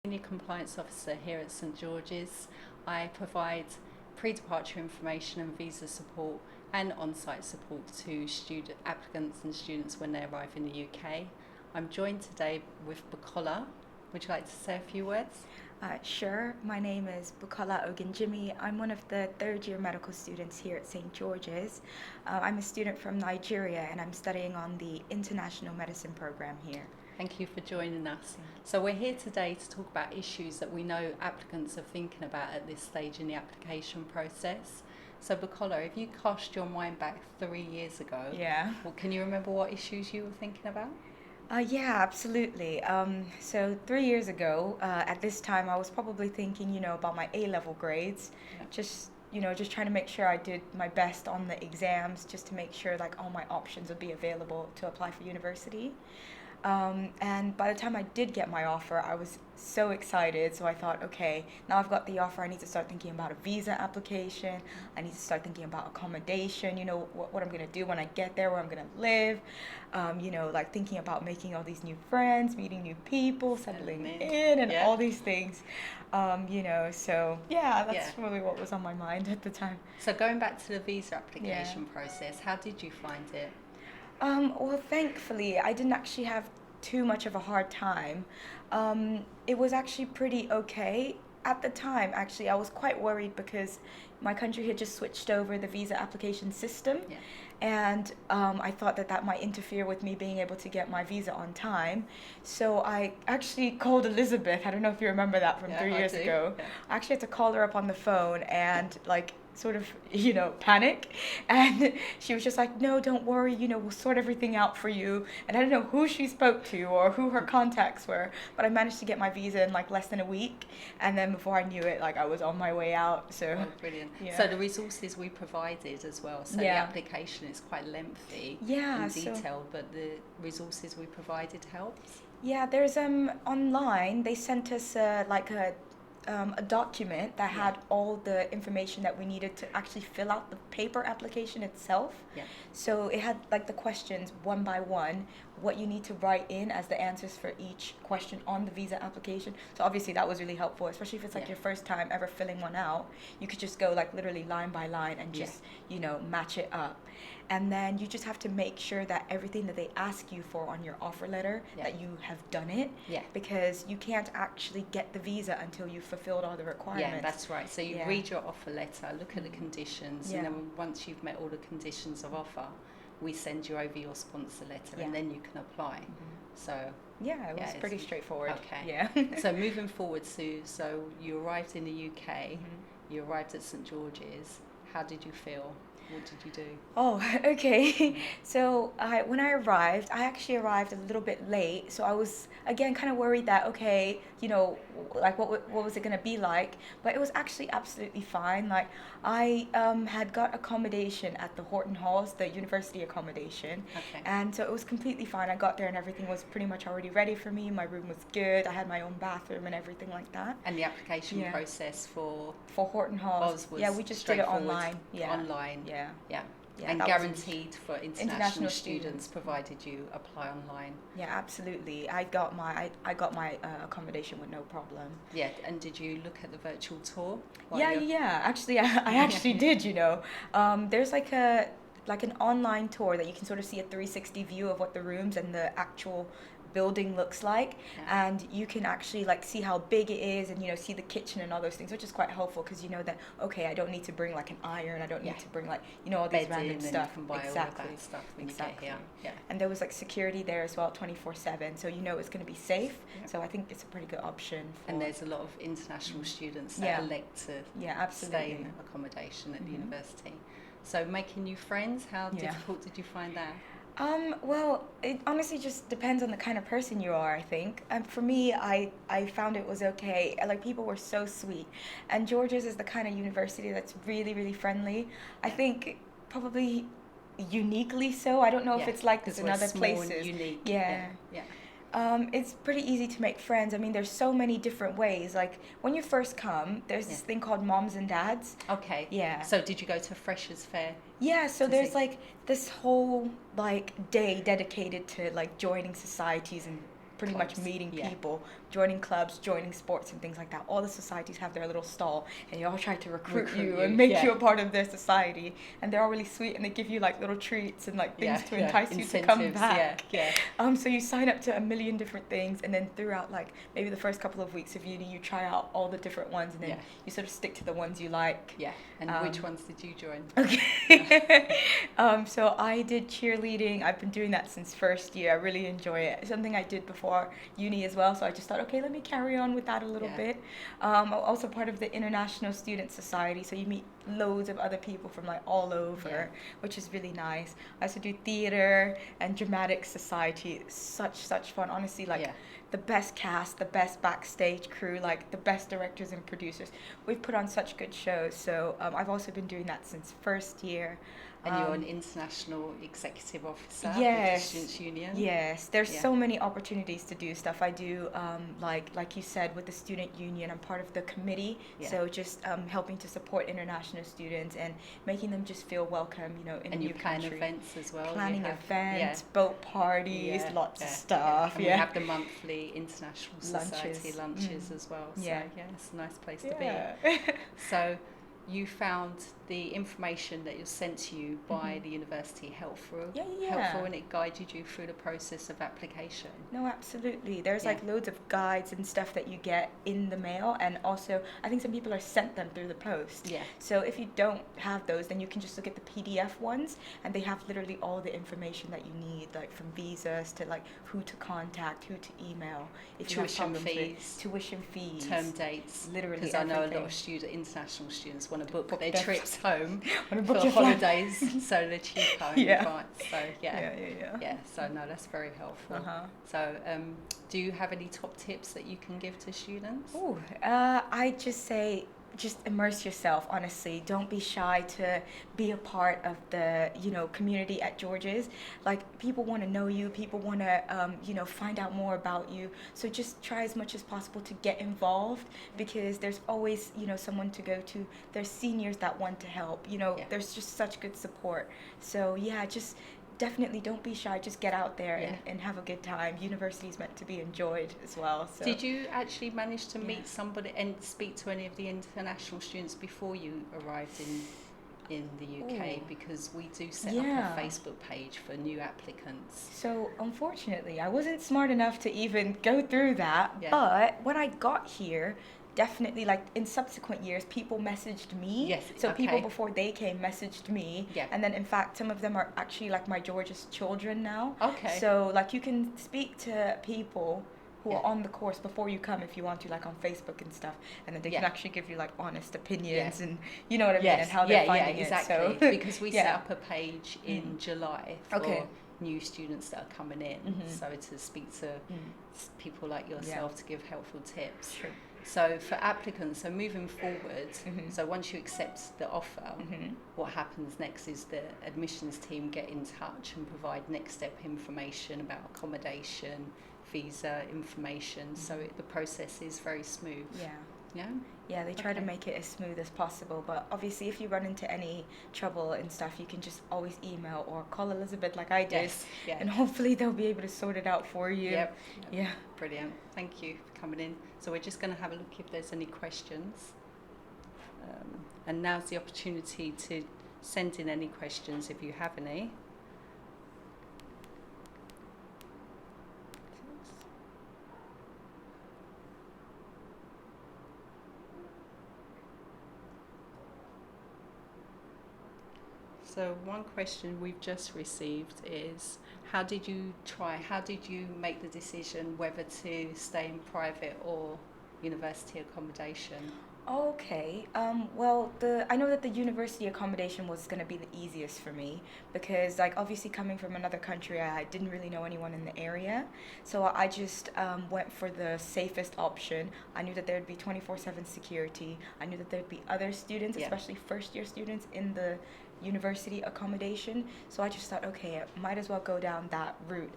Senior Compliance Officer here at St George's. I provide pre-departure information and visa support and on-site support to student applicants and students when they arrive in the UK. I'm joined today with Bukola. Would you like to say a few words? Sure. My name is Bukola Ogunjimi. I'm one of the third-year medical students here at St. George's. I'm a student from Nigeria and I'm studying on the International Medicine program here. Thank you for joining us. So we're here today to talk about issues that we know applicants are thinking about at this stage in the application process. So Bukola, if you cast your mind back 3 years ago, can you remember what issues you were thinking about? Yeah, absolutely. So 3 years ago, at this time, I was probably thinking, about my A-level grades, just trying to make sure I did my best on the exams, just to make sure like all my options would be available to apply for university. And by the time I did get my offer, I was so excited. So I thought, okay, now I've got the offer. I need to start thinking about a visa application. I need to start thinking about accommodation, what I'm going to do when I get there, where I'm going to live, like thinking about making all these new friends, meeting new people, settling in and all these things, so that's really what was on my mind at the time. So going back to the visa application process, how did you find it? Well, thankfully, I didn't actually have too much of a hard time. It was actually pretty okay. At the time, actually, I was quite worried because my country had just switched over the visa application system. Yeah. And I thought that might interfere with me being able to get my visa on time. So I actually called Elizabeth. I don't know if you remember that from 3 years ago. Yeah. I actually had to call her up on the phone and sort of, panic. And she was just like, no, don't worry, we'll sort everything out for you. And I don't know who she spoke to or who her contacts were, but I managed to get my visa in less than a week. And then before I knew it, I was on my way out. So brilliant. Yeah. So the resources we provided as well. So the application is quite lengthy and detailed, but the resources we provided helps. Yeah, there's online, they sent us a document that had all the information that we needed to actually fill out the paper application itself. Yeah. So it had the questions one by one, what you need to write in as the answers for each question on the visa application. So obviously that was really helpful, especially if it's your first time ever filling one out. You could just go literally line by line and just match it up. And then you just have to make sure that everything that they ask you for on your offer letter, that you have done it. Yeah. Because you can't actually get the visa until you've fulfilled all the requirements. Yeah, that's right. So you read your offer letter, look at the conditions, and then once you've met all the conditions of offer, we send you over your sponsor letter, and then you can apply. So it was pretty straightforward. Okay. Yeah. So moving forward, Sue, so you arrived in the UK, you arrived at St George's. How did you feel? What did you do? Oh, okay. So when I arrived, I actually arrived a little bit late. So I was, again, kind of worried that, okay, what was it going to be like? But it was actually absolutely fine. I had got accommodation at the Horton Halls, the university accommodation. Okay. And so it was completely fine. I got there and everything was pretty much already ready for me. My room was good. I had my own bathroom and everything like that. And the application process for Horton Halls was we just did it online. Online. Yeah, and guaranteed for international students, provided you apply online. Yeah, absolutely. I got my accommodation with no problem. Yeah, and did you look at the virtual tour? Yeah. Actually, I actually did. There's an online tour that you can sort of see a 360 view of what the rooms and the actual building looks like, and you can actually see how big it is, and see the kitchen and all those things, which is quite helpful because that I don't need to bring an iron, I don't need to bring all these random stuff. You can buy all of that stuff when you get here. Yeah. And there was security there as well, 24/7, so it's going to be safe. So I think it's a pretty good option. And there's a lot of international students that elect to stay in accommodation at the university. So making new friends, how difficult did you find that? Well, it honestly just depends on the kind of person you are, I think. And for me, I found it was okay. People were so sweet. And George's is the kind of university that's really, really friendly. I think probably uniquely so. I don't know if it's like this in other places. And unique. Yeah. It's pretty easy to make friends. I mean, there's so many different ways. When you first come, there's this thing called Moms and Dads. Okay. Yeah. So did you go to a freshers fair? Yeah, so there's this whole day dedicated to joining societies and pretty much meeting people, joining clubs, joining sports and things like that. All the societies have their little stall, and they all try to recruit you and make you a part of their society. And they're all really sweet, and they give you like little treats and like things to entice you to come back. So you sign up to a million different things, and then throughout like maybe the first couple of weeks of uni, you try out all the different ones, and then you sort of stick to the ones you like. And which ones did you join? Okay. So I did cheerleading. I've been doing that since first year. I really enjoy it. It's something I did before uni as well, so I just thought, okay, let me carry on with that a little bit. I'm also part of the International Student Society, so you meet loads of other people from like all over, which is really nice. I also do theater and dramatic society. Such fun, honestly. Like the best cast, the best backstage crew, like the best directors and producers. We've put on such good shows. So I've also been doing that since first year. And you're an international executive officer with the Students' Union? Yes, there's so many opportunities to do stuff. I do, like you said, with the Student Union, I'm part of the committee, so just helping to support international students and making them just feel welcome, you know, in a new country. And you plan events as well? Planning events, boat parties, lots of stuff. And we have the monthly International Society lunches as well. So it's a nice place to be. So you found the information that was sent to you by the university helpful and it guided you through the process of application? No, absolutely. There's like loads of guides and stuff that you get in the mail, and also I think some people are sent them through the post. So if you don't have those, then you can just look at the PDF ones, and they have literally all the information that you need, like from visas to like who to contact, who to email, if you have problems, tuition fees, term dates, literally because I know a lot of international students want to book their trips home for holidays, so they're cheaper in advance. So so no, that's very helpful. So do you have any top tips that you can give to students? I just say, just immerse yourself, honestly. Don't be shy to be a part of the, you know, community at George's. Like, people want to know you, people want to, you know, find out more about you. So just try as much as possible to get involved, because there's always, you know, someone to go to. There's seniors that want to help, you know, there's just such good support. So just definitely don't be shy, just get out there and have a good time. University is meant to be enjoyed as well. So. Did you actually manage to meet somebody and speak to any of the international students before you arrived in the UK? Because we do set up a Facebook page for new applicants. So unfortunately, I wasn't smart enough to even go through that, but when I got here, definitely, like in subsequent years, people messaged me. People before they came messaged me. And then in fact, some of them are actually like my George's children now. So like you can speak to people who are on the course before you come if you want to, like on Facebook and stuff, and then they can actually give you like honest opinions and you know what I mean, and how they're finding it. So because we set up a page in July for new students that are coming in, so to speak to people like yourself to give helpful tips. So for applicants, so moving forward, so once you accept the offer, what happens next is the admissions team get in touch and provide next step information about accommodation, visa information, so the process is very smooth. They try to make it as smooth as possible, but obviously if you run into any trouble and stuff, you can just always email or call Elizabeth like I did, and hopefully they'll be able to sort it out for you. Brilliant. Thank you for coming in. So we're just going to have a look if there's any questions, and now's the opportunity to send in any questions if you have any. So one question we've just received is, how did you make the decision whether to stay in private or university accommodation? Okay, well, I know that the university accommodation was going to be the easiest for me, because like obviously coming from another country, I didn't really know anyone in the area, so I just went for the safest option. I knew that there would be 24/7 security. I knew that there would be other students, especially first year students, in the university accommodation, so I just thought, okay, I might as well go down that route,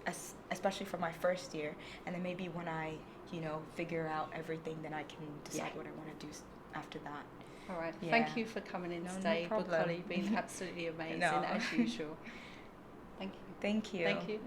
especially for my first year, and then maybe when I, you know, figure out everything, then I can decide what I want to do after that. All right. Thank you for coming in today, Bukola. You've been absolutely amazing as usual. Thank you. Thank you. Thank you.